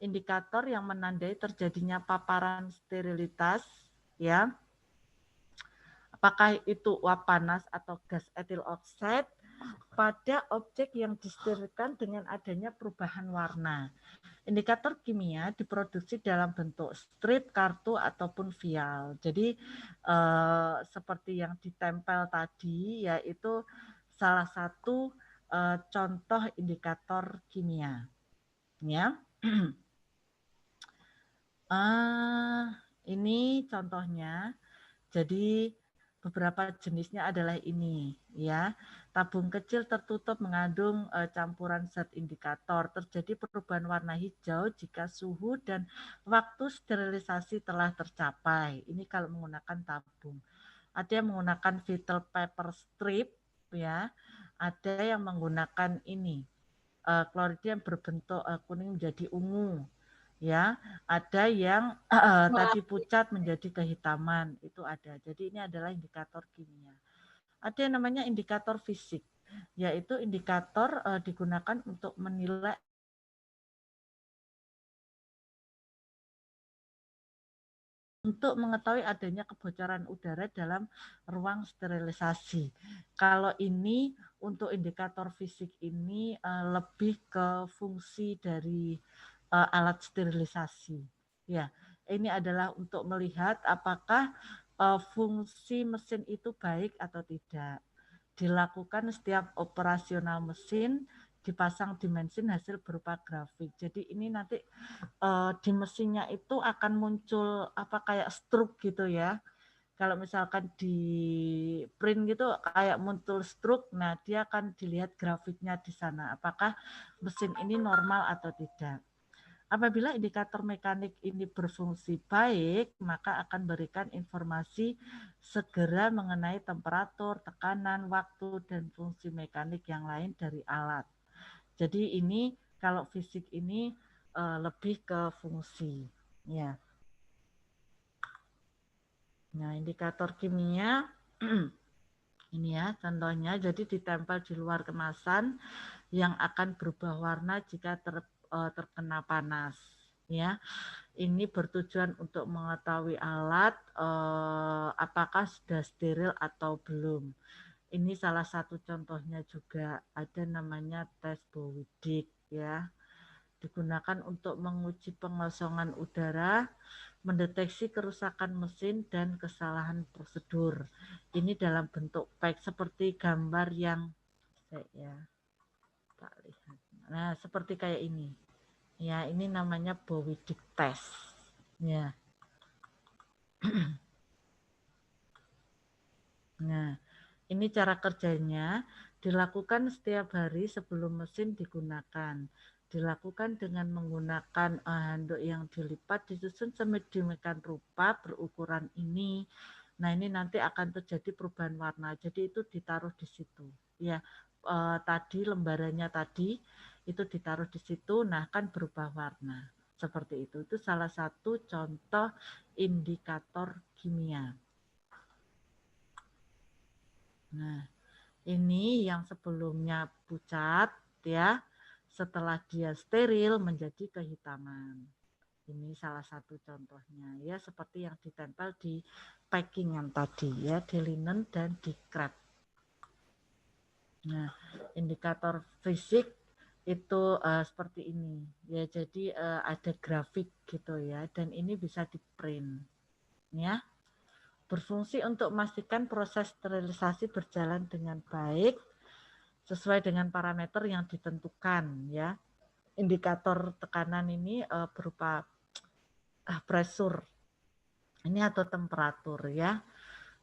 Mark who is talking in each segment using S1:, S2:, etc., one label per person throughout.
S1: indikator yang menandai terjadinya paparan sterilitas, ya. Apakah itu uap panas atau gas etil oxide pada objek yang disterilkan dengan adanya perubahan warna. Indikator kimia diproduksi dalam bentuk strip, kartu, ataupun vial. Jadi seperti yang ditempel tadi, yaitu salah satu contoh indikator kimia. Ya, ini contohnya. Jadi beberapa jenisnya adalah ini, ya. Tabung kecil tertutup mengandung campuran zat indikator. Terjadi perubahan warna hijau jika suhu dan waktu sterilisasi telah tercapai. Ini kalau menggunakan tabung. Ada yang menggunakan vinyl paper strip, ya. Ada yang menggunakan ini klorida yang berbentuk kuning menjadi ungu, ya. Ada yang tadi pucat menjadi kehitaman, itu ada. Jadi ini adalah indikator kimia. Ada yang namanya indikator fisik, yaitu indikator digunakan untuk menilai untuk mengetahui adanya kebocoran udara dalam ruang sterilisasi. Kalau ini untuk indikator fisik ini lebih ke fungsi dari alat sterilisasi. Ya, ini adalah untuk melihat apakah fungsi mesin itu baik atau tidak. Dilakukan setiap operasional mesin, dipasang dimensi hasil berupa grafik. Jadi ini nanti di mesinnya itu akan muncul apa kayak stroke gitu ya. Kalau misalkan di print gitu kayak muncul stroke, nah dia akan dilihat grafiknya di sana. Apakah mesin ini normal atau tidak. Apabila indikator mekanik ini berfungsi baik, maka akan berikan informasi segera mengenai temperatur, tekanan, waktu, dan fungsi mekanik yang lain dari alat. Jadi ini kalau fisik ini lebih ke fungsi. Ya. Nah, indikator kimia ini ya contohnya. Jadi ditempel di luar kemasan yang akan berubah warna jika terkena panas. Ya, ini bertujuan untuk mengetahui alat apakah sudah steril atau belum. Ini salah satu contohnya juga ada namanya tes Bowidik ya. Digunakan untuk menguji pengosongan udara, mendeteksi kerusakan mesin dan kesalahan prosedur. Ini dalam bentuk pack seperti gambar yang ya tak lihat. Nah, seperti kayak ini. Ya, ini namanya Bowidik test. Ya. Nah, ini cara kerjanya dilakukan setiap hari sebelum mesin digunakan. Dilakukan dengan menggunakan handuk yang dilipat disusun sedemikian rupa berukuran ini. Nah, ini nanti akan terjadi perubahan warna. Jadi itu ditaruh di situ. Ya, tadi lembarannya tadi itu ditaruh di situ, nah kan berubah warna. Seperti itu. Itu salah satu contoh indikator kimia. Nah, ini yang sebelumnya pucat ya, setelah dia steril menjadi kehitaman. Ini salah satu contohnya ya, seperti yang ditempel di packingan tadi ya, di linen dan di crepe. Nah, indikator fisik itu seperti ini ya, jadi ada grafik gitu ya, dan ini bisa di print ya. Berfungsi untuk memastikan proses sterilisasi berjalan dengan baik sesuai dengan parameter yang ditentukan ya. Indikator tekanan ini berupa pressure ini atau temperatur ya.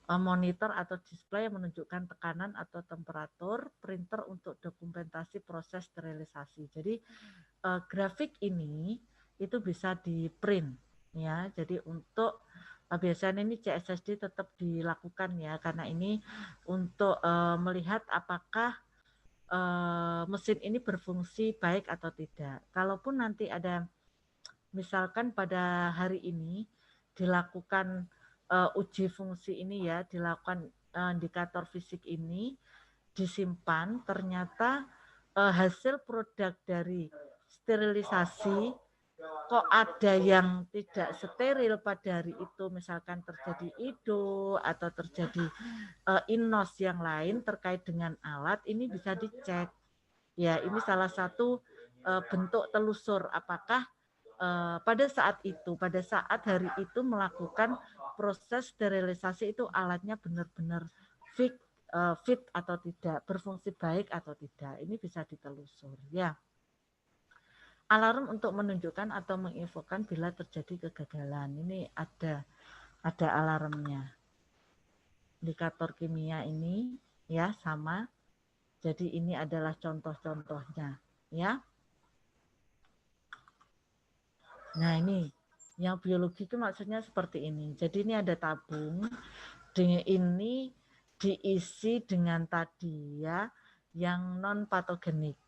S1: Monitor atau display yang menunjukkan tekanan atau temperatur, printer untuk dokumentasi proses sterilisasi. Jadi grafik ini itu bisa di print ya. Jadi untuk biasanya ini CSSD tetap dilakukan ya, karena ini untuk melihat apakah mesin ini berfungsi baik atau tidak. Kalaupun nanti ada misalkan pada hari ini dilakukan uji fungsi ini ya, dilakukan indikator fisik ini disimpan, ternyata hasil produk dari sterilisasi kok ada yang tidak steril pada hari itu, misalkan terjadi IDO atau terjadi INOS yang lain terkait dengan alat, ini bisa dicek. Ya, ini salah satu bentuk telusur apakah pada saat hari itu melakukan proses sterilisasi itu alatnya benar-benar fit atau tidak, berfungsi baik atau tidak. Ini bisa ditelusur ya. Alarm untuk menunjukkan atau menginfokan bila terjadi kegagalan. Ini ada alarmnya. Indikator kimia ini ya sama. Jadi ini adalah contoh-contohnya ya. Nah ini yang biologi itu maksudnya seperti ini. Jadi ini ada tabung, ini diisi dengan tadi ya yang non patogenik.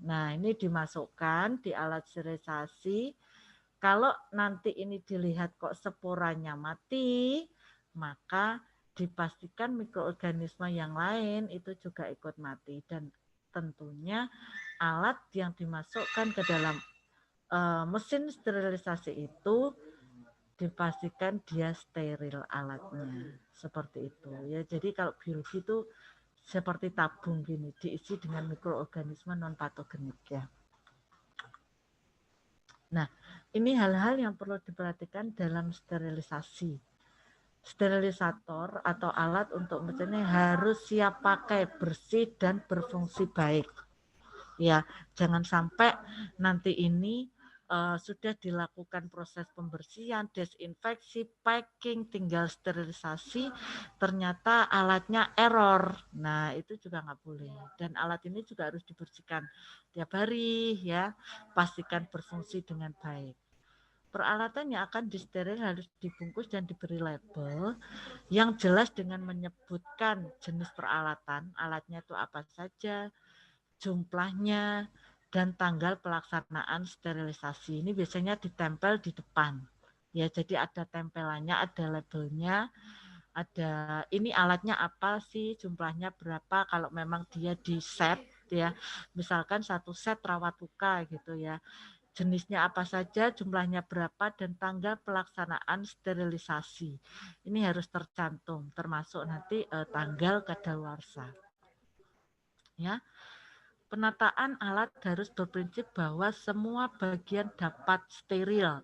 S1: Nah ini dimasukkan di alat sterilisasi. Kalau nanti ini dilihat kok sporanya mati, maka dipastikan mikroorganisme yang lain itu juga ikut mati. Dan tentunya alat yang dimasukkan ke dalam mesin sterilisasi itu dipastikan dia steril alatnya. Seperti itu ya. Jadi kalau biologi itu seperti tabung gini, diisi dengan mikroorganisme non patogenik ya. Nah, ini hal-hal yang perlu diperhatikan dalam sterilisasi. Sterilisator atau alat untuk mesinnya harus siap pakai, bersih dan berfungsi baik. Ya, jangan sampai nanti ini sudah dilakukan proses pembersihan, desinfeksi, packing, tinggal sterilisasi, ternyata alatnya error. Nah, itu juga nggak boleh. Dan alat ini juga harus dibersihkan tiap hari ya, pastikan berfungsi dengan baik. Peralatan yang akan disteril harus dibungkus dan diberi label yang jelas dengan menyebutkan jenis peralatan, alatnya itu apa saja, jumlahnya, dan tanggal pelaksanaan sterilisasi. Ini biasanya ditempel di depan. Ya, jadi ada tempelannya, ada labelnya, ada ini alatnya apa sih, jumlahnya berapa kalau memang dia di set ya. Misalkan satu set rawat luka gitu ya. Jenisnya apa saja, jumlahnya berapa, dan tanggal pelaksanaan sterilisasi. Ini harus tercantum, termasuk nanti tanggal kadaluarsa. Ya. Penataan alat harus berprinsip bahwa semua bagian dapat steril.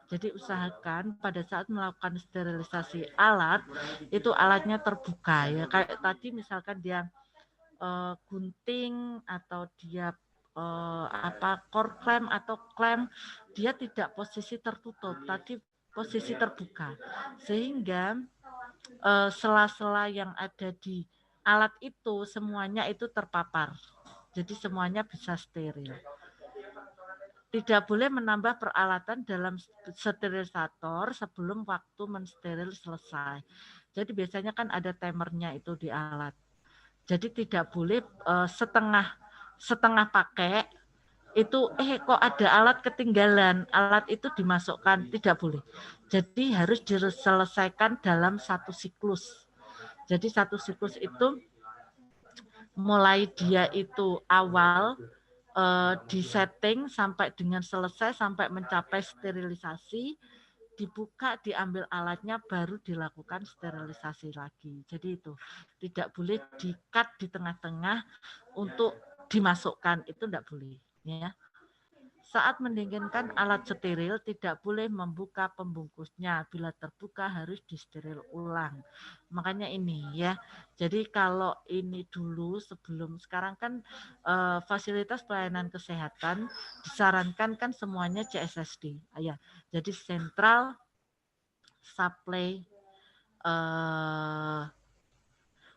S1: Jadi usahakan pada saat melakukan sterilisasi alat, itu alatnya terbuka ya. Kayak tadi misalkan dia gunting atau dia core clamp atau clamp, dia tidak posisi tertutup, tadi posisi terbuka. Sehingga sela-sela yang ada di alat itu semuanya itu terpapar. Jadi semuanya bisa steril. Tidak boleh menambah peralatan dalam sterilisator sebelum waktu mensteril selesai. Jadi biasanya kan ada timernya itu di alat. Jadi tidak boleh setengah pakai itu kok ada alat ketinggalan, alat itu dimasukkan, tidak boleh. Jadi harus diselesaikan dalam satu siklus. Jadi satu siklus itu mulai dia itu awal di setting sampai dengan selesai sampai mencapai sterilisasi, dibuka, diambil alatnya, baru dilakukan sterilisasi lagi. Jadi itu tidak boleh di-cut di tengah-tengah untuk dimasukkan, itu tidak boleh ya. Saat mendinginkan alat steril tidak boleh membuka pembungkusnya. Bila terbuka harus disteril ulang. Makanya ini ya. Jadi kalau ini dulu sebelum sekarang kan fasilitas pelayanan kesehatan disarankan kan semuanya CSSD. Ya. Jadi Central Supply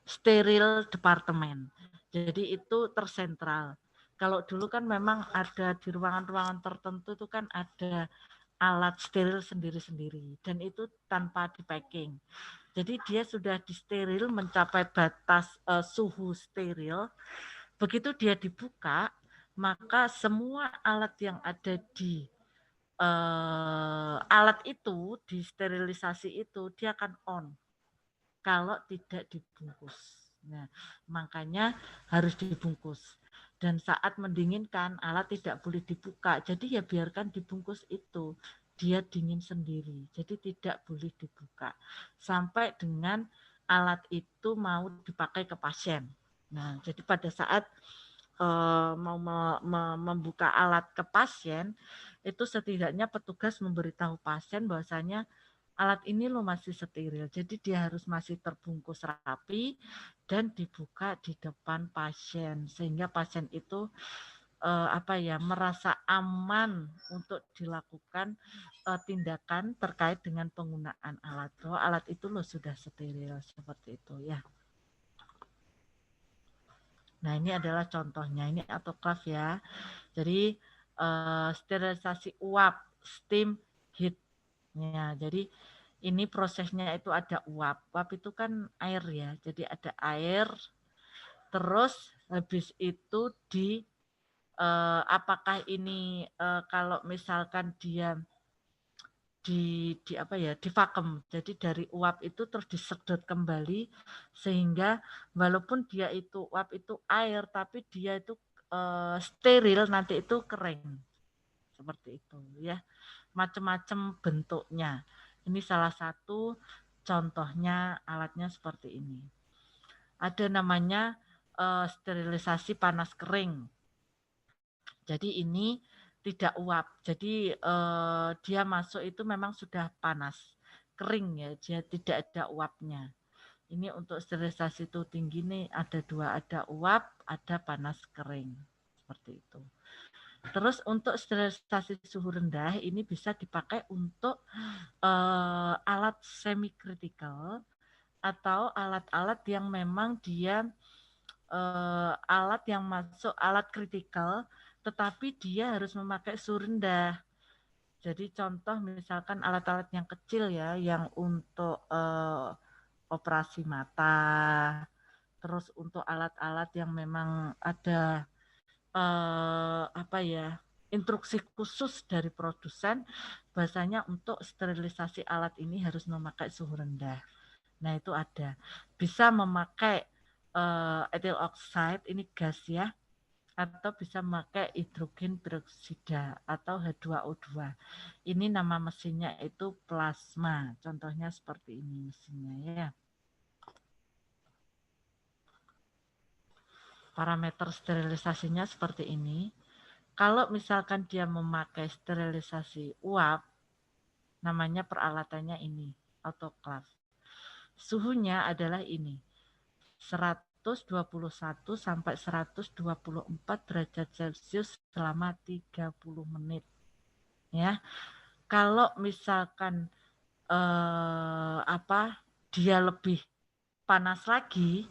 S1: Steril Department. Jadi itu tersentral. Kalau dulu kan memang ada di ruangan-ruangan tertentu itu kan ada alat steril sendiri-sendiri dan itu tanpa di packing. Jadi dia sudah disteril mencapai batas suhu steril. Begitu dia dibuka, maka semua alat yang ada di alat itu, di sterilisasi itu, dia akan on kalau tidak dibungkus. Nah, makanya harus dibungkus. Dan saat mendinginkan, alat tidak boleh dibuka. Jadi ya biarkan dibungkus itu. Dia dingin sendiri. Jadi tidak boleh dibuka. Sampai dengan alat itu mau dipakai ke pasien. Nah, jadi pada saat mau membuka alat ke pasien, itu setidaknya petugas memberitahu pasien bahwasanya alat ini lo masih steril, jadi dia harus masih terbungkus rapi dan dibuka di depan pasien sehingga pasien itu merasa aman untuk dilakukan tindakan terkait dengan penggunaan alat. Bahwa alat itu lo sudah steril seperti itu ya. Nah ini adalah contohnya, ini autoclave ya. Jadi sterilisasi uap, steam, heat. Ya, jadi ini prosesnya itu ada uap. Uap itu kan air ya. Jadi ada air. Terus habis itu apakah ini kalau misalkan dia di vakum. Jadi dari uap itu terus disedot kembali sehingga walaupun dia itu uap itu air tapi dia itu steril nanti itu kering. Seperti itu ya. Macam-macam bentuknya. Ini salah satu contohnya alatnya seperti ini. Ada namanya sterilisasi panas kering. Jadi ini tidak uap. Jadi dia masuk itu memang sudah panas, kering ya. Dia tidak ada uapnya. Ini untuk sterilisasi itu tinggi nih ada dua, ada uap, ada panas kering. Seperti itu. Terus untuk sterilisasi suhu rendah ini bisa dipakai untuk alat semi kritikal atau alat-alat yang memang dia alat yang masuk alat kritikal tetapi dia harus memakai suhu rendah. Jadi contoh misalkan alat-alat yang kecil ya yang untuk operasi mata, terus untuk alat-alat yang memang ada instruksi khusus dari produsen bahasanya untuk sterilisasi alat ini harus memakai suhu rendah. Nah itu ada. Bisa memakai ethyl oxide, ini gas ya, atau bisa memakai hidrogen peroksida atau H2O2. Ini nama mesinnya itu plasma. Contohnya seperti ini mesinnya ya. Parameter sterilisasinya seperti ini. Kalau misalkan dia memakai sterilisasi uap, namanya peralatannya ini, autoclave. Suhunya adalah ini, 121 sampai 124 derajat Celcius selama 30 menit. Ya. Kalau misalkan dia lebih panas lagi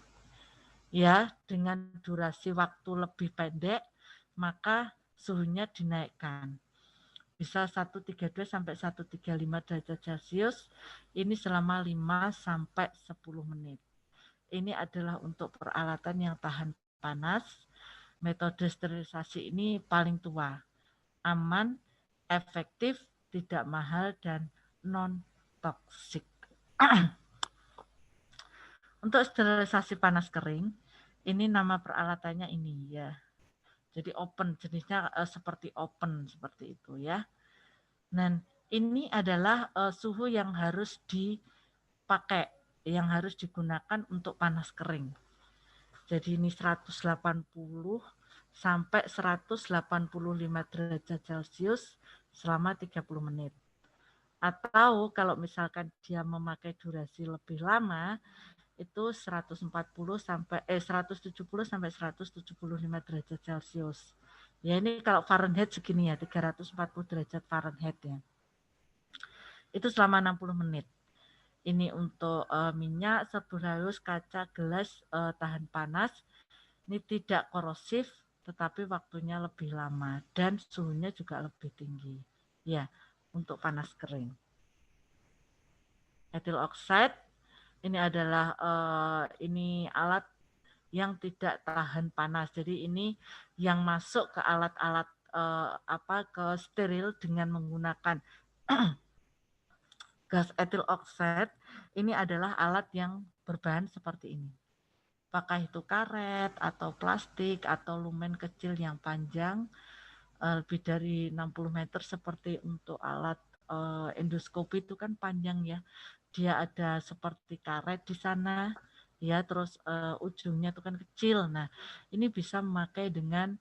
S1: ya dengan durasi waktu lebih pendek, maka suhunya dinaikkan. Bisa 132 sampai 135 derajat Celcius. Ini selama 5 sampai 10 menit. Ini adalah untuk peralatan yang tahan panas. Metode sterilisasi ini paling tua, aman, efektif, tidak mahal, dan non-toksik. Untuk sterilisasi panas kering, ini nama peralatannya ini ya. Jadi open, jenisnya seperti open, seperti itu ya. Dan ini adalah suhu yang harus dipakai, yang harus digunakan untuk panas kering. Jadi ini 180 sampai 185 derajat Celcius selama 30 menit. Atau kalau misalkan dia memakai durasi lebih lama, itu 170 sampai 175 derajat Celcius. Ya ini kalau Fahrenheit segini ya, 340 derajat Fahrenheit ya. Itu selama 60 menit. Ini untuk minyak, sabun halus, kaca, gelas tahan panas. Ini tidak korosif, tetapi waktunya lebih lama dan suhunya juga lebih tinggi. Ya, untuk panas kering. Ethyl oxide ini adalah ini alat yang tidak tahan panas. Jadi ini yang masuk ke alat-alat ke steril dengan menggunakan gas ethyl oxide. Ini adalah alat yang berbahan seperti ini. apakah itu karet atau plastik atau lumen kecil yang panjang lebih dari 60 meter seperti untuk alat endoskopi itu kan panjang ya. Dia ada seperti karet di sana ya, terus ujungnya itu kan kecil. Nah, ini bisa memakai dengan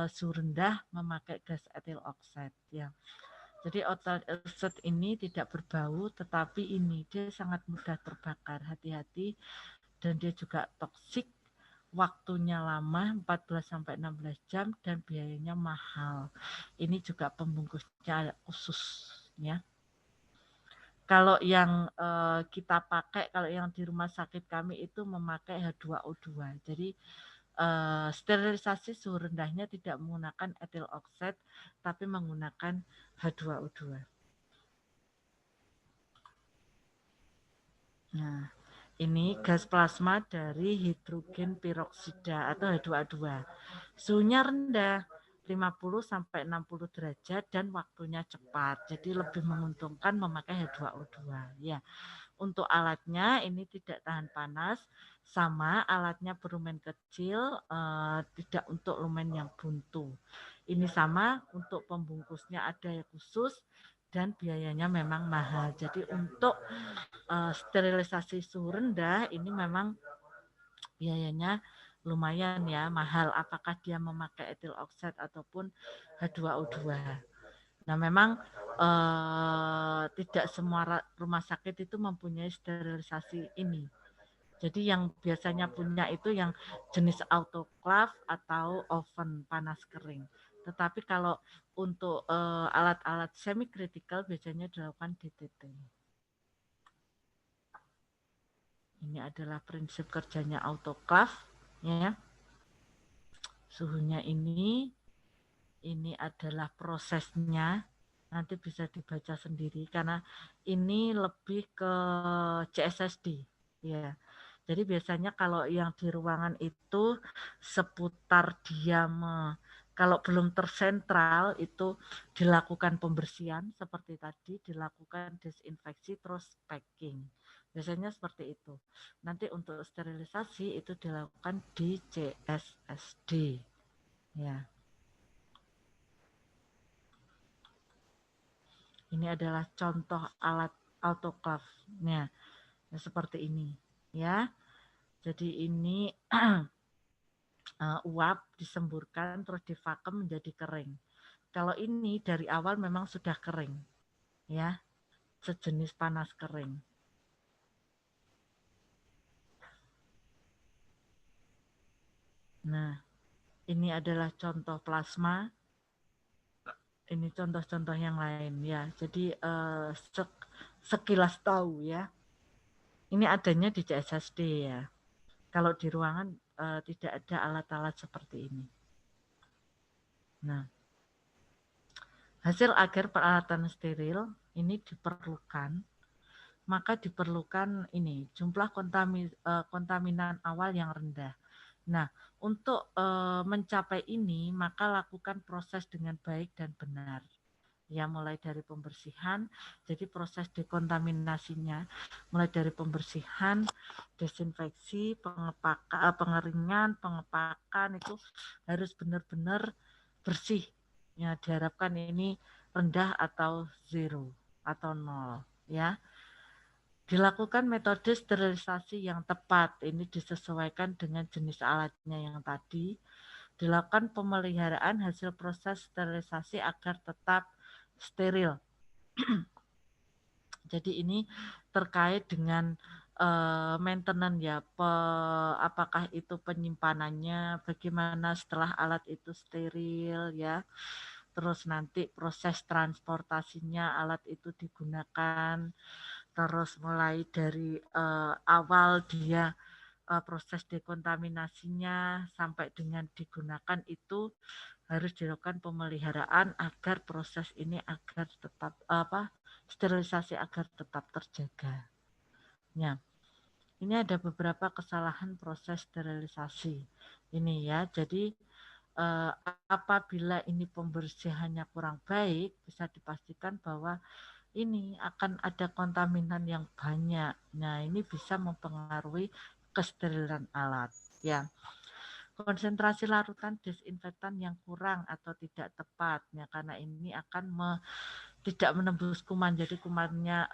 S1: suhu rendah memakai gas etil oxide ya. Jadi oxide ini tidak berbau, tetapi ini dia sangat mudah terbakar. Hati-hati, dan dia juga toksik. Waktunya lama 14 sampai 16 jam dan biayanya mahal. Ini juga pembungkusnya khusus ya. Kalau yang kita pakai, kalau yang di rumah sakit kami itu memakai H2O2. Jadi sterilisasi suhu rendahnya tidak menggunakan etil oxide, tapi menggunakan H2O2. Nah, ini gas plasma dari hidrogen peroksida atau H2O2. Suhunya rendah, 50 sampai 60 derajat dan waktunya cepat. Jadi lebih menguntungkan memakai H2O2 ya. Untuk alatnya ini tidak tahan panas, sama alatnya berlumen kecil, tidak untuk lumen yang buntu. Ini sama untuk pembungkusnya ada yang khusus dan biayanya memang mahal. Jadi untuk sterilisasi suhu rendah ini memang biayanya lumayan ya, mahal. Apakah dia memakai etil oxide ataupun H2O2. Nah, memang tidak semua rumah sakit itu mempunyai sterilisasi ini. Jadi yang biasanya punya itu yang jenis autoclave atau oven panas kering. Tetapi kalau untuk alat-alat semi kritikal biasanya dilakukan DTT. Ini adalah prinsip kerjanya autoclave ya. Suhunya ini adalah prosesnya. Nanti bisa dibaca sendiri karena ini lebih ke CSSD ya. Jadi biasanya kalau yang di ruangan itu seputar diam, kalau belum tersentral itu dilakukan pembersihan seperti tadi, dilakukan desinfeksi terus packing. Biasanya seperti itu. Nanti untuk sterilisasi itu dilakukan di CSSD ya. Ini adalah contoh alat autoclave. Nah, seperti ini ya. Jadi ini uap disemburkan terus divakum menjadi kering. Kalau ini dari awal memang sudah kering ya, sejenis panas kering. Nah, ini adalah contoh plasma. Ini contoh-contoh yang lain ya. Jadi sekilas tahu ya. Ini adanya di CSSD ya. Kalau di ruangan tidak ada alat-alat seperti ini. Nah, hasil akhir peralatan steril ini diperlukan, maka diperlukan ini jumlah kontaminan awal yang rendah. Nah, untuk mencapai ini, maka lakukan proses dengan baik dan benar. Ya, mulai dari pembersihan, jadi proses dekontaminasinya, mulai dari pembersihan, desinfeksi, pengeringan, pengepakan itu harus benar-benar bersih. Ya, diharapkan ini rendah atau zero atau nol. Ya, dilakukan metode sterilisasi yang tepat. Ini disesuaikan dengan jenis alatnya yang tadi. Dilakukan pemeliharaan hasil proses sterilisasi agar tetap steril. Jadi ini terkait dengan maintenance ya, apakah itu penyimpanannya, bagaimana setelah alat itu steril ya. Terus nanti proses transportasinya alat itu digunakan. Terus mulai dari awal dia proses dekontaminasinya sampai dengan digunakan itu harus dilakukan pemeliharaan agar proses ini agar tetap sterilisasi agar tetap terjaga. Ya, ini ada beberapa kesalahan proses sterilisasi. Ini ya, jadi apabila ini pembersihannya kurang baik, bisa dipastikan bahwa ini akan ada kontaminan yang banyak. Nah, ini bisa mempengaruhi kesterilan alat. Ya, konsentrasi larutan desinfektan yang kurang atau tidak tepat, ya karena ini akan tidak menembus kuman. Jadi kumannya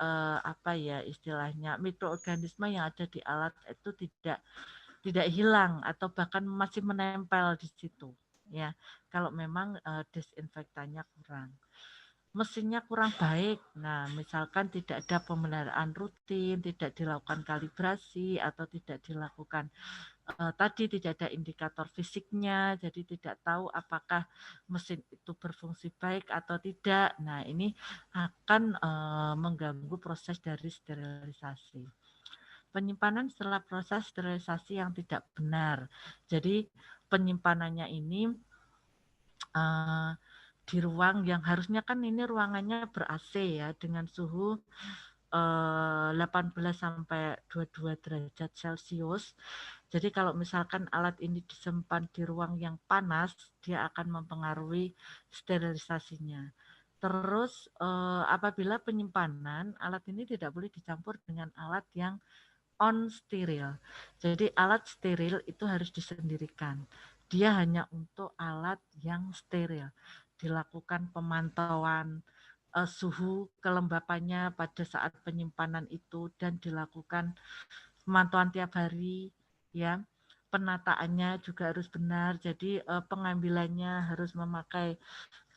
S1: apa ya istilahnya mikroorganisme yang ada di alat itu tidak hilang atau bahkan masih menempel di situ. Ya, kalau memang desinfektannya kurang. Mesinnya kurang baik. Nah, misalkan tidak ada pemeliharaan rutin, tidak dilakukan kalibrasi atau tidak dilakukan tadi tidak ada indikator fisiknya, jadi tidak tahu apakah mesin itu berfungsi baik atau tidak. Nah, ini akan mengganggu proses dari sterilisasi. Penyimpanan setelah proses sterilisasi yang tidak benar. Jadi penyimpanannya ini di ruang yang harusnya kan ini ruangannya ber-AC ya dengan suhu 18 sampai 22 derajat Celcius. Jadi kalau misalkan alat ini disimpan di ruang yang panas, dia akan mempengaruhi sterilisasinya. Terus apabila penyimpanan, alat ini tidak boleh dicampur dengan alat yang on steril. Jadi alat steril itu harus disendirikan. Dia hanya untuk alat yang steril. Dilakukan pemantauan suhu kelembapannya pada saat penyimpanan itu dan dilakukan pemantauan tiap hari ya. Penataannya juga harus benar. Jadi pengambilannya harus memakai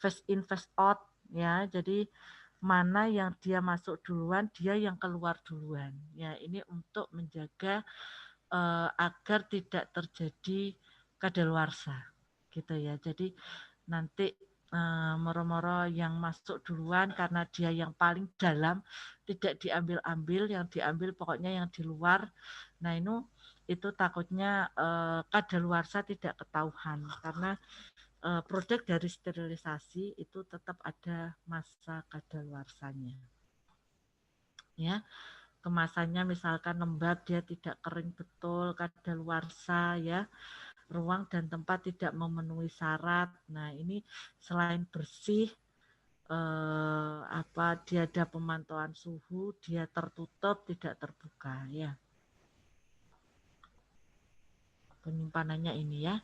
S1: fast in fast out ya. Jadi mana yang dia masuk duluan, dia yang keluar duluan. Ya, ini untuk menjaga agar tidak terjadi kadaluarsa gitu ya. Jadi nanti moro-moro yang masuk duluan karena dia yang paling dalam tidak diambil-ambil, yang diambil pokoknya yang di luar. Nah, itu takutnya kadaluarsa tidak ketahuan karena produk dari sterilisasi itu tetap ada masa kadaluarsanya. Ya, kemasannya misalkan lembab, dia tidak kering betul, kadaluarsa ya. Ruang dan tempat tidak memenuhi syarat. Nah, ini selain bersih dia ada pemantauan suhu, dia tertutup, tidak terbuka ya. Penyimpanannya ini ya.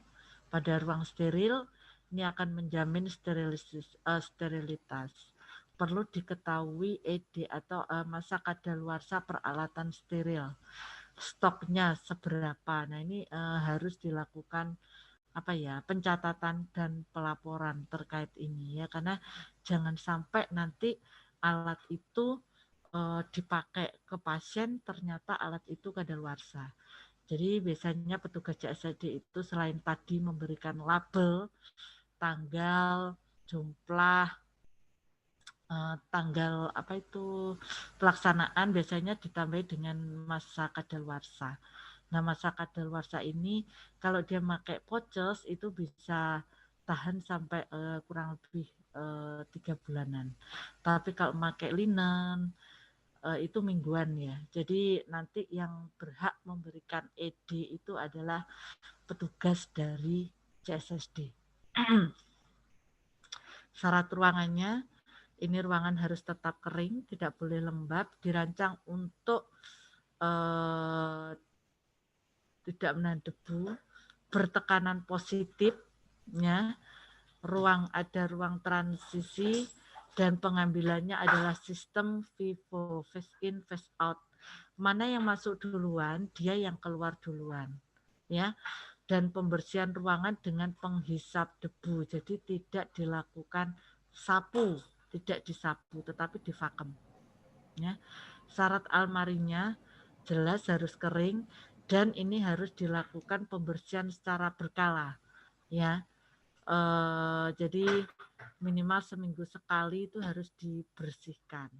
S1: Pada ruang steril ini akan menjamin sterilitas. Perlu diketahui ED atau masa kadaluarsa peralatan steril. Stoknya seberapa. Nah, ini harus dilakukan pencatatan dan pelaporan terkait ini ya, karena jangan sampai nanti alat itu dipakai ke pasien ternyata alat itu kadaluarsa. Jadi biasanya petugas JSD itu selain tadi memberikan label, tanggal, jumlah, tanggal pelaksanaan biasanya ditambah dengan masa kadaluarsa. Nah, masa kadaluarsa ini kalau dia pakai pouches itu bisa tahan sampai kurang lebih 3 bulanan. Tapi kalau pakai linen itu mingguan ya. Jadi nanti yang berhak memberikan ED itu adalah petugas dari CSSD. Syarat ruangannya, ini ruangan harus tetap kering, tidak boleh lembab, dirancang untuk tidak menahan debu, bertekanan positif, ya, ada ruang transisi, dan pengambilannya adalah sistem FIFO, fast in, fast out. Mana yang masuk duluan, dia yang keluar duluan, ya. Dan pembersihan ruangan dengan penghisap debu, jadi tidak dilakukan sapu, tidak disapu, tetapi divakum. Ya. Syarat almarinya jelas harus kering dan ini harus dilakukan pembersihan secara berkala. Ya, jadi minimal seminggu sekali itu harus dibersihkan.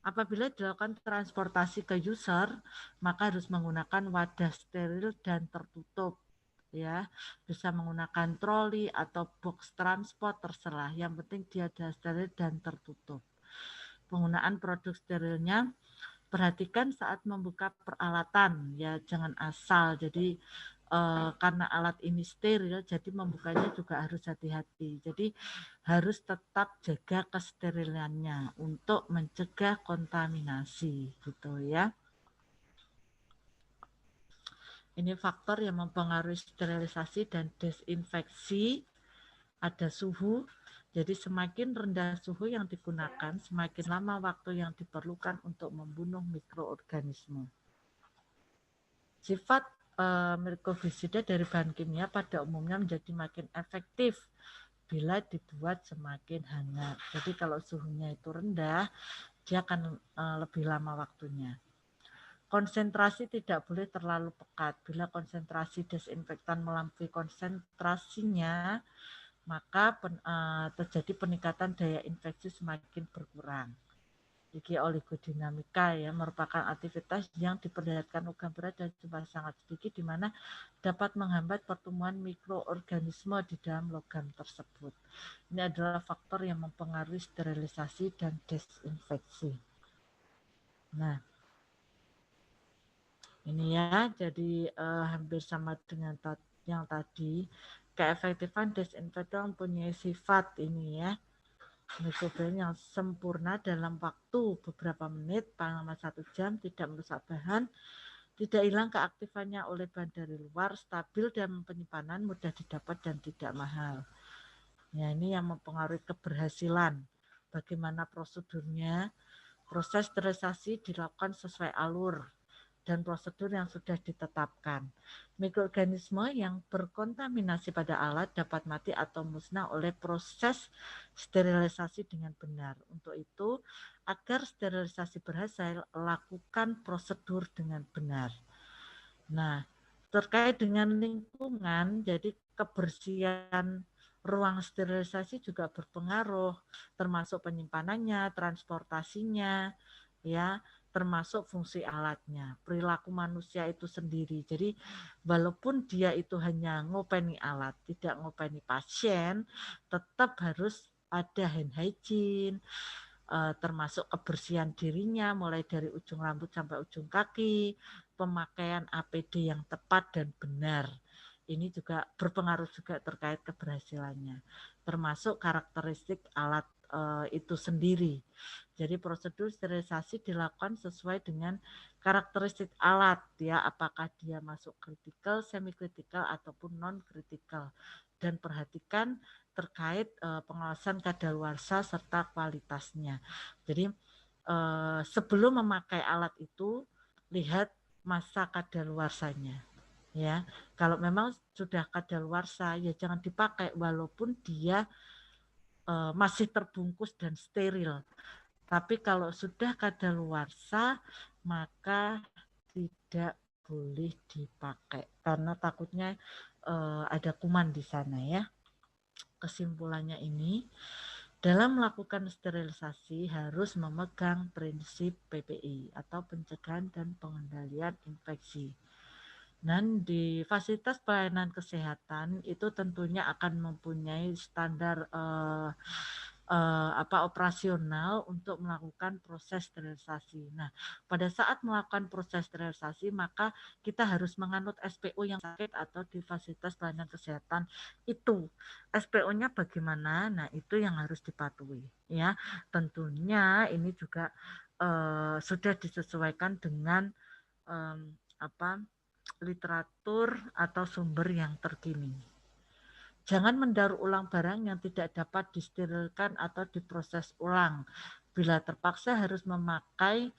S1: Apabila dilakukan transportasi ke user, maka harus menggunakan wadah steril dan tertutup. Ya, bisa menggunakan troli atau box transport terserah. Yang penting dia ada steril dan tertutup. Penggunaan produk sterilnya, perhatikan saat membuka peralatan, ya jangan asal. Jadi karena alat ini steril, jadi membukanya juga harus hati-hati. Jadi harus tetap jaga kesterilannya untuk mencegah kontaminasi, gitu ya. Ini faktor yang mempengaruhi sterilisasi dan desinfeksi. Ada suhu, jadi semakin rendah suhu yang digunakan, semakin lama waktu yang diperlukan untuk membunuh mikroorganisme. Sifat mikrofisida dari bahan kimia pada umumnya menjadi makin efektif bila dibuat semakin hangat. Jadi kalau suhunya itu rendah, dia akan lebih lama waktunya. Konsentrasi tidak boleh terlalu pekat. Bila konsentrasi desinfektan melampaui konsentrasinya, maka terjadi peningkatan daya infeksi semakin berkurang. Jadi oligodinamika ya merupakan aktivitas yang diperlihatkan logam berat dan jumlah sangat sedikit di mana dapat menghambat pertumbuhan mikroorganisme di dalam logam tersebut. Ini adalah faktor yang mempengaruhi sterilisasi dan desinfeksi. Nah, ini ya, jadi hampir sama dengan yang tadi. Keefektifan desinfektan mempunyai sifat ini ya, mikroben yang sempurna dalam waktu beberapa menit, paling lama 1 jam, tidak merusak bahan, tidak hilang keaktifannya oleh bahan dari luar, stabil dalam penyimpanan, mudah didapat dan tidak mahal. Ya, ini yang mempengaruhi keberhasilan. Bagaimana prosedurnya? Proses sterilisasi dilakukan sesuai alur dan prosedur yang sudah ditetapkan. Mikroorganisme yang berkontaminasi pada alat dapat mati atau musnah oleh proses sterilisasi dengan benar. Untuk itu, agar sterilisasi berhasil, lakukan prosedur dengan benar. Nah, terkait dengan lingkungan, jadi kebersihan ruang sterilisasi juga berpengaruh, termasuk penyimpanannya, transportasinya, ya, termasuk fungsi alatnya, perilaku manusia itu sendiri. Jadi walaupun dia itu hanya ngopeni alat, tidak ngopeni pasien, tetap harus ada hand hygiene, termasuk kebersihan dirinya, mulai dari ujung rambut sampai ujung kaki, pemakaian APD yang tepat dan benar. Ini juga berpengaruh juga terkait keberhasilannya, termasuk karakteristik alat itu sendiri. Jadi prosedur sterilisasi dilakukan sesuai dengan karakteristik alat ya, apakah dia masuk kritikal, semi kritikal ataupun non kritikal. Dan perhatikan terkait pengawasan kadaluarsa serta kualitasnya. Jadi sebelum memakai alat itu lihat masa kadaluarsanya. Ya, kalau memang sudah kadaluarsa ya jangan dipakai walaupun dia masih terbungkus dan steril. Tapi kalau sudah kadaluarsa maka tidak boleh dipakai karena takutnya ada kuman di sana ya. Kesimpulannya ini, dalam melakukan sterilisasi harus memegang prinsip PPI atau pencegahan dan pengendalian infeksi. Dan di fasilitas pelayanan kesehatan itu tentunya akan mempunyai standar operasional untuk melakukan proses sterilisasi. Nah, pada saat melakukan proses sterilisasi maka kita harus menganut SPO yang sakit atau di fasilitas pelayanan kesehatan itu. SPO-nya bagaimana? Nah, itu yang harus dipatuhi ya. Tentunya ini juga sudah disesuaikan dengan literatur atau sumber yang terkini. Jangan mendaur ulang barang yang tidak dapat disterilkan atau diproses ulang. Bila terpaksa harus memakai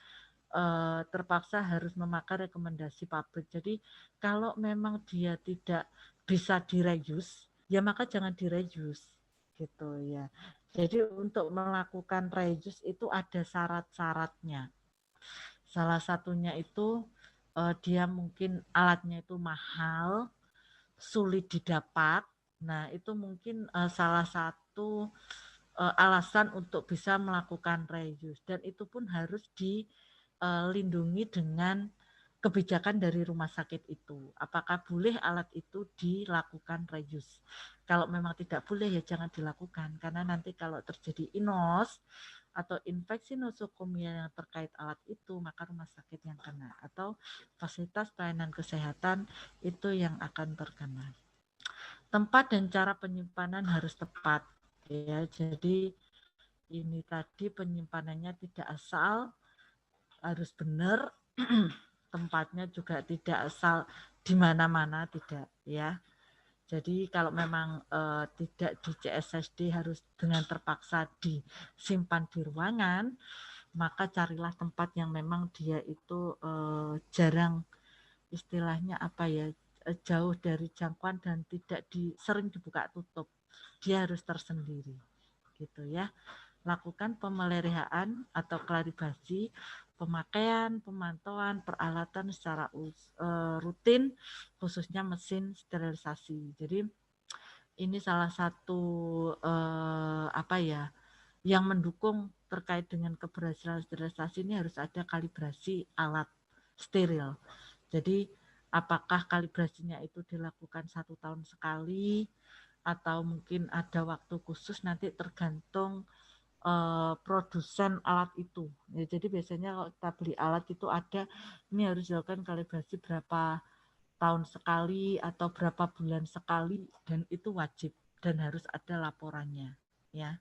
S1: rekomendasi pabrik. Jadi kalau memang dia tidak bisa direuse, ya maka jangan direuse gitu ya. Jadi untuk melakukan reuse itu ada syarat-syaratnya. Salah satunya itu dia mungkin alatnya itu mahal, sulit didapat. Nah, itu mungkin salah satu alasan untuk bisa melakukan reuse dan itu pun harus dilindungi dengan kebijakan dari rumah sakit itu. Apakah boleh alat itu dilakukan reuse? Kalau memang tidak boleh ya jangan dilakukan karena nanti kalau terjadi inos atau infeksi nosokomia yang terkait alat itu maka rumah sakit yang kena atau fasilitas pelayanan kesehatan itu yang akan terkena. Tempat dan cara penyimpanan harus tepat ya. Jadi ini tadi penyimpanannya tidak asal, harus benar tempatnya juga tidak asal di mana-mana, tidak ya. Jadi kalau memang tidak di CSSD harus dengan terpaksa disimpan di ruangan, maka carilah tempat yang memang dia itu jarang, istilahnya apa ya, jauh dari jangkauan dan tidak sering dibuka tutup. Dia harus tersendiri gitu ya. Lakukan pemeliharaan atau kalibrasi pemakaian, pemantauan, peralatan secara rutin, khususnya mesin sterilisasi. Jadi ini salah satu apa ya, yang mendukung terkait dengan keberhasilan sterilisasi ini harus ada kalibrasi alat steril. Jadi apakah kalibrasinya itu dilakukan 1 tahun sekali atau mungkin ada waktu khusus, nanti tergantung produsen alat itu. Ya, jadi biasanya kalau kita beli alat itu ada, ini harus dilakukan kalibrasi berapa tahun sekali atau berapa bulan sekali, dan itu wajib dan harus ada laporannya ya.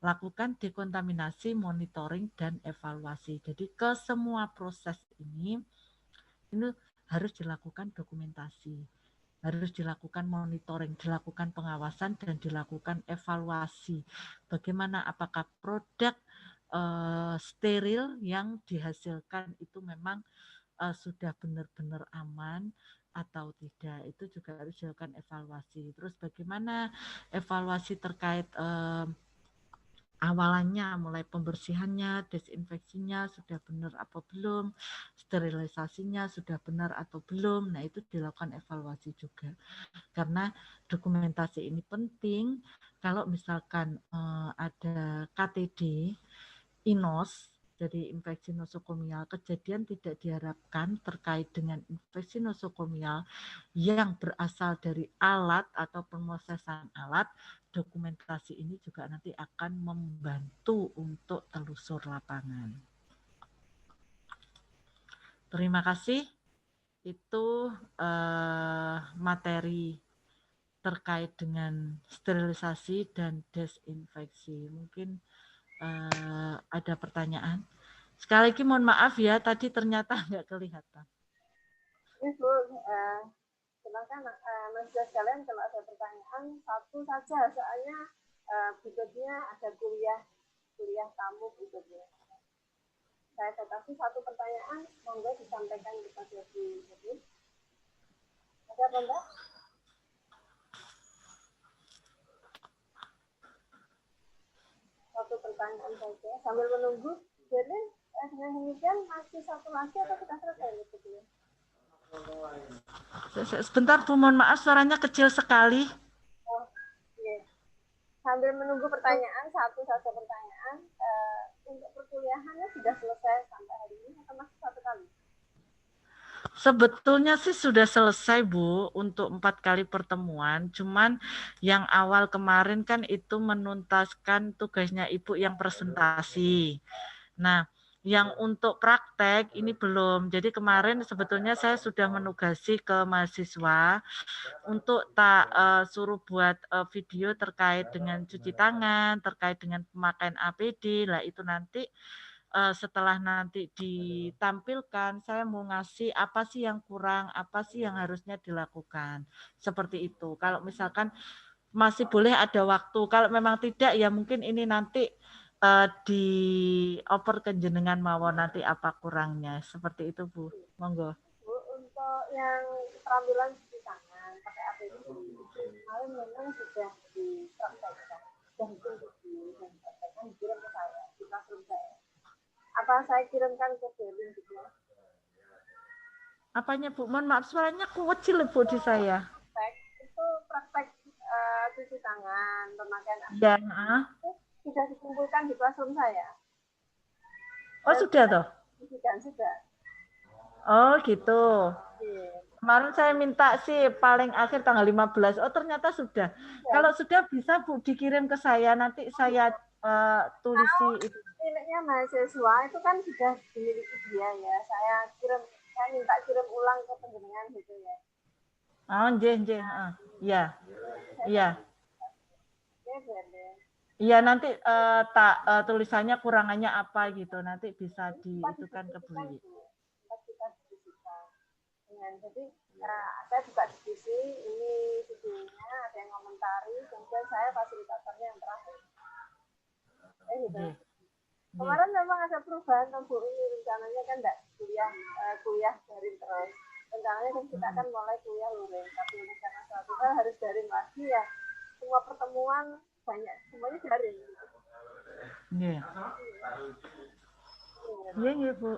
S1: Lakukan dekontaminasi, monitoring dan evaluasi. Jadi ke semua proses ini harus dilakukan dokumentasi, harus dilakukan monitoring, dilakukan pengawasan dan dilakukan evaluasi. Bagaimana apakah produk steril yang dihasilkan itu memang sudah benar-benar aman atau tidak, itu juga harus dilakukan evaluasi. Terus bagaimana evaluasi terkait awalannya, mulai pembersihannya, desinfeksinya sudah benar atau belum, sterilisasinya sudah benar atau belum. Nah, itu dilakukan evaluasi juga. Karena dokumentasi ini penting kalau misalkan ada KTD, INOS, jadi infeksi nosokomial, kejadian tidak diharapkan terkait dengan infeksi nosokomial yang berasal dari alat atau pemrosesan alat, dokumentasi ini juga nanti akan membantu untuk telusur lapangan. Terima kasih. Itu materi terkait dengan sterilisasi dan desinfeksi. Mungkin ada pertanyaan. Sekali lagi mohon maaf ya, tadi ternyata nggak kelihatan.
S2: Yes, Bu. Silakan Mas sekalian, kalau ada pertanyaan satu saja, soalnya berikutnya ada kuliah tamu berikutnya. Saya batasi satu pertanyaan, monggo disampaikan kepada Bu Jadi. Ada apa, Mbak? Satu pertanyaan saja sambil menunggu. Jadi dengan demikian masih satu lagi atau kita selesai gitu?
S1: Sebentar Bu, mohon maaf suaranya kecil sekali.
S2: Oh, iya. Sambil menunggu pertanyaan, satu saja pertanyaan, untuk perkuliahannya sudah selesai sampai hari ini atau masih satu kali?
S1: Sebetulnya sih sudah selesai Bu untuk 4 kali pertemuan, cuman yang awal kemarin kan itu menuntaskan tugasnya Ibu yang presentasi. Nah, yang untuk praktek ini belum. Jadi kemarin sebetulnya saya sudah menugasi ke mahasiswa untuk suruh buat video terkait dengan cuci tangan, terkait dengan pemakaian APD. Lah itu nanti setelah nanti ditampilkan, saya mau ngasih apa sih yang kurang, apa sih yang harusnya dilakukan. Seperti itu. Kalau misalkan masih boleh ada waktu, kalau memang tidak ya mungkin ini nanti dioper ke jenengan mawon nanti apa kurangnya. Seperti itu Bu. Monggo.
S2: Bu, untuk yang keterampilan cuci tangan pakai APD kemarin memang sudah dipraktekkan, sudah ditunjukin dan dipraktekkan, dikirim ke saya di classroom saya. Apa saya kirimkan ke Berlin gitu ya?
S1: Apanya Bu? Mohon maaf suaranya kecil Bu di saya.
S2: Itu praktek cuci tangan, pemakaian
S1: Ya.
S2: itu sudah dikumpulkan di classroom saya.
S1: Oh sudah toh?
S2: Sudah.
S1: Oh gitu.
S2: Iya.
S1: Kemarin saya minta sih paling akhir tanggal 15. Oh ternyata sudah. Ya. Kalau sudah bisa Bu dikirim ke saya, nanti saya tulisi itu.
S2: Miliknya mahasiswa itu kan sudah dimiliki dia ya. Saya minta kirim ulang ke penjenengan gitu ya.
S1: Oh, nggih. Iya. Iya. Iya nanti tulisannya kurangannya apa gitu, nanti bisa diitukan ke Bu.
S2: Jadi saya buka diskusi, ini videonya, ada yang komentari, kemudian saya fasilitatornya yang terakhir. Gitu. Kemarin memang ada perubahan Bu, ini rencananya kan enggak kuliah daring terus. Rencananya kan kita akan mulai kuliah luring, tapi karena suatu hal harus daring lagi ya. Semua pertemuan banyak, semuanya daring.
S1: Iya. Iya, Bu.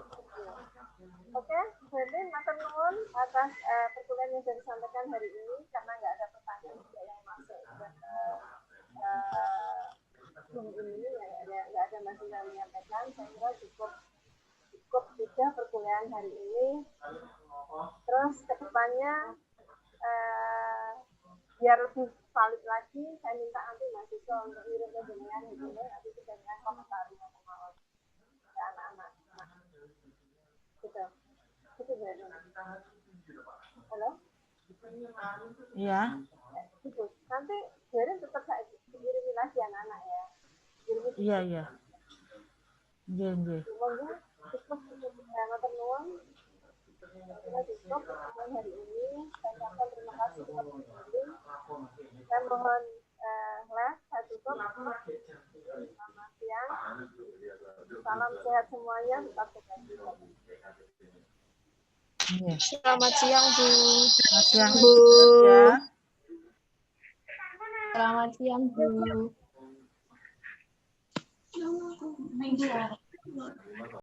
S2: Oke, berarti matur nuwun atas perkuliahan yang sudah disampaikan hari ini, karena nggak ada pertanyaan juga yang masuk ini, nggak ada masih yang menyampaikan. Saya kira cukup sudah perkuliahan hari ini. Terus kedepannya biar lebih valid lagi, saya minta nanti mahasiswa untuk ngirim ke jenengan gitu, nanti kita dengan komentari ngomong ke anak-anak. Gitu. Itu berarti. Halo?
S1: Iya.
S2: Gitu. Nanti biarin tetap saya kirimi lagi anak-anak ya.
S1: Iya. Iya.
S2: Monggo cukup matur nuwun. Kita cukup hari ini. Saya ucapkan terima kasih kepada Ibu. Saya mohon saya tutup. Selamat siang. Salam sehat semuanya. Tetap jaga diri.
S3: Selamat siang, Bu.
S1: Selamat siang,
S3: Bu.
S1: Ya.
S3: Selamat siang, Bu.